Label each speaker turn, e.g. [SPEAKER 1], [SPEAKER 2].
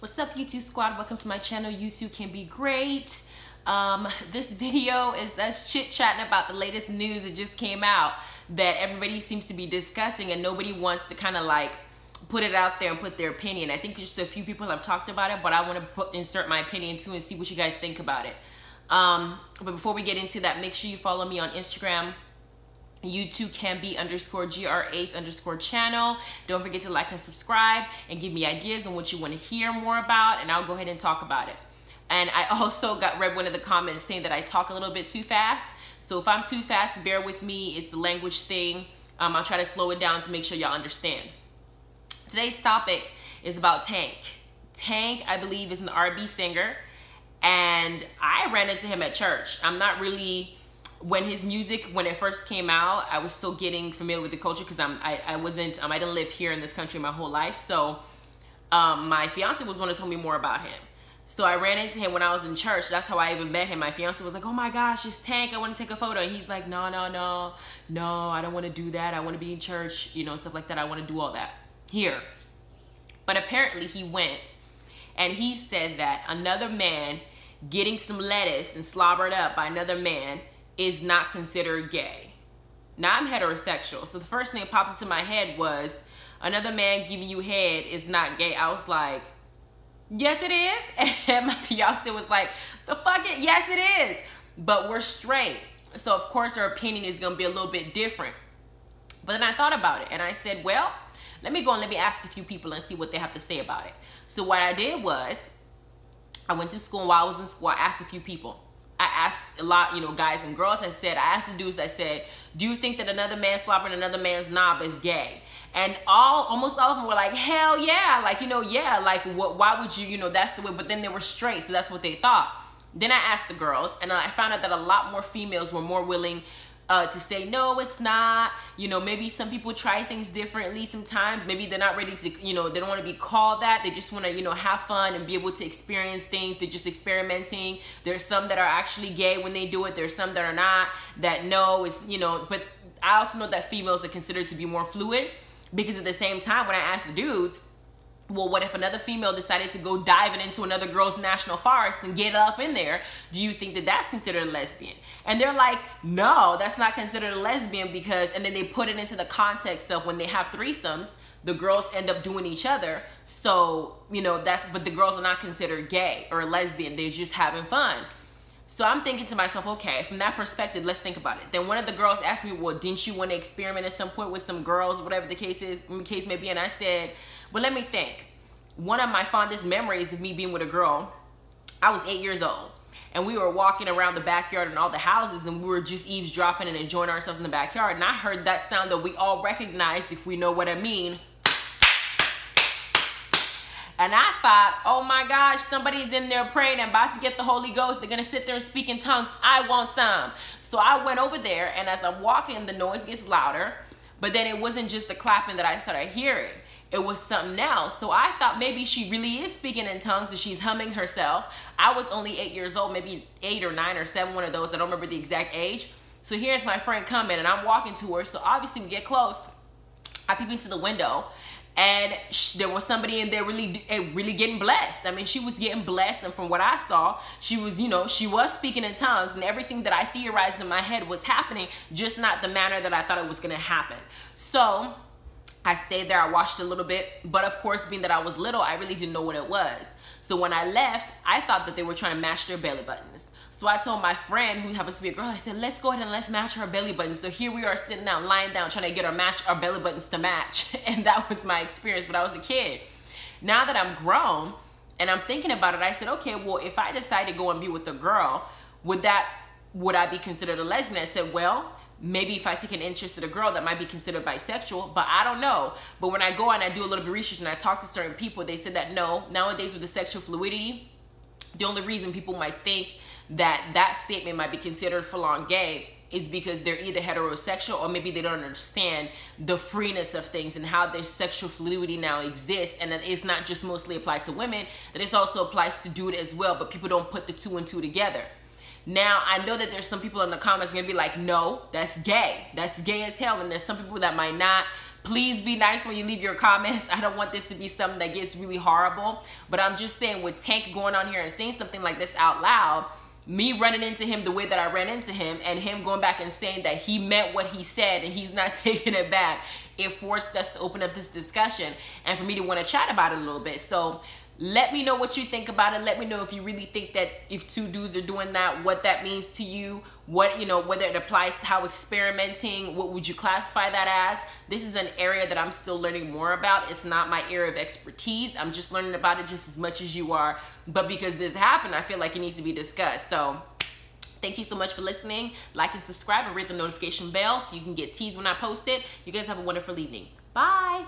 [SPEAKER 1] What's up, YouTube squad? Welcome to my channel. You too can be great. This video is us chit-chatting about the latest news that just came out that everybody seems to be discussing, and nobody wants to kind of like put it out there and put their opinion. I think just a few people have talked about it, but I want to insert my opinion too and see what you guys think about it. But before we get into that, make sure you follow me on Instagram. You2CanBe_GR8_ channel. Don't forget to like and subscribe and give me ideas on what you want to hear more about, and I'll go ahead and talk about it. And I also read one of the comments saying that I talk a little bit too fast. So if I'm too fast, bear with me. It's the language thing. I'll try to slow it down to make sure y'all understand. Today's topic is about Tank. Tank, I believe, is an R&B singer, and I ran into him at church. I'm not really... When his music, when it first came out, I was still getting familiar with the culture because I didn't live here in this country my whole life. So my fiance was the one who told me more about him. So I ran into him when I was in church. That's how I even met him. My fiance was like, "Oh my gosh, it's Tank. I want to take a photo." And he's like, no, I don't want to do that. I want to be in church, you know, stuff like that. I want to do all that here. But apparently he went and he said that another man getting some lettuce and slobbered up by another man is not considered gay. Now, I'm heterosexual, so the first thing that popped into my head was another man giving you head is not gay. I was like, yes it is. And my fiance was like, the fuck it, yes it is, but we're straight. So of course our opinion is gonna be a little bit different. But then I thought about it and I said, well, let me go and let me ask a few people and see what they have to say about it. So what I did was I went to school, and while I was in school I asked a few people. I asked a lot, you know, guys and girls. I asked the dudes, I said, do you think that another man slobbering another man's knob is gay? And almost all of them were like, hell yeah, like, you know, yeah, like, why would you, you know, that's the way. But then they were straight, so that's what they thought. Then I asked the girls, and I found out that a lot more females were more willing to say, no, it's not. You know, maybe some people try things differently sometimes. Maybe they're not ready to, you know, they don't want to be called that. They just want to, you know, have fun and be able to experience things. They're just experimenting. There's some that are actually gay when they do it. There's some that are not, that no, it's, you know, but I also know that females are considered to be more fluid, because at the same time, when I asked the dudes, well, what if another female decided to go diving into another girl's national forest and get up in there? Do you think that that's considered a lesbian? And they're like, no, that's not considered a lesbian because, and then they put it into the context of when they have threesomes, the girls end up doing each other. So, you know, but the girls are not considered gay or a lesbian. They're just having fun. So I'm thinking to myself, okay, from that perspective, let's think about it. Then one of the girls asked me, well, didn't you want to experiment at some point with some girls, whatever the case may be? And I said, well, let me think. One of my fondest memories of me being with a girl, I was 8 years old. And we were walking around the backyard and all the houses, and we were just eavesdropping and enjoying ourselves in the backyard. And I heard that sound that we all recognized, if we know what I mean. And I thought, oh my gosh, somebody's in there praying and about to get the Holy Ghost. They're going to sit there and speak in tongues. I want some. So I went over there, and as I'm walking, the noise gets louder. But then it wasn't just the clapping that I started hearing. It was something else. So I thought maybe she really is speaking in tongues and she's humming herself. I was only 8 years old, maybe 8 or 9 or 7, one of those. I don't remember the exact age. So here's my friend coming, and I'm walking to her. So obviously we get close. I peep into the window, and there was somebody in there really getting blessed. I mean, she was getting blessed, and from what I saw, she was, you know, she was speaking in tongues, and everything that I theorized in my head was happening, just not the manner that I thought it was going to happen. So I stayed there, I watched a little bit, but of course, being that I was little, I really didn't know what it was. So when I left, I thought that they were trying to match their belly buttons. So I told my friend, who happens to be a girl, I said, let's go ahead and let's match her belly buttons. So here we are sitting down, lying down, trying to get our belly buttons to match. And that was my experience, but I was a kid. Now that I'm grown and I'm thinking about it, I said, okay, well, if I decide to go and be with a girl, would I be considered a lesbian? I said, well, maybe if I take an interest in a girl, that might be considered bisexual, but I don't know. But when I go and I do a little bit of research and I talk to certain people, they said that no, nowadays with the sexual fluidity, the only reason people might think that statement might be considered full-on gay is because they're either heterosexual or maybe they don't understand the freeness of things and how their sexual fluidity now exists, and that it's not just mostly applied to women, that it also applies to dude as well, but people don't put the two and two together. Now, I know that there's some people in the comments going to be like, no, that's gay. That's gay as hell. And there's some people that might not Please be nice when you leave your comments. I don't want this to be something that gets really horrible, but I'm just saying, with Tank going on here and saying something like this out loud, me running into him the way that I ran into him, and him going back and saying that he meant what he said and he's not taking it back, it forced us to open up this discussion and for me to want to chat about it a little bit. So let me know what you think about it. Let me know if you really think that if two dudes are doing that, what that means to you, what, you know, whether it applies to how experimenting, what would you classify that as? This is an area that I'm still learning more about. It's not my area of expertise. I'm just learning about it just as much as you are. But because this happened, I feel like it needs to be discussed. So thank you so much for listening. Like and subscribe and ring the notification bell so you can get teased when I post it. You guys have a wonderful evening. Bye.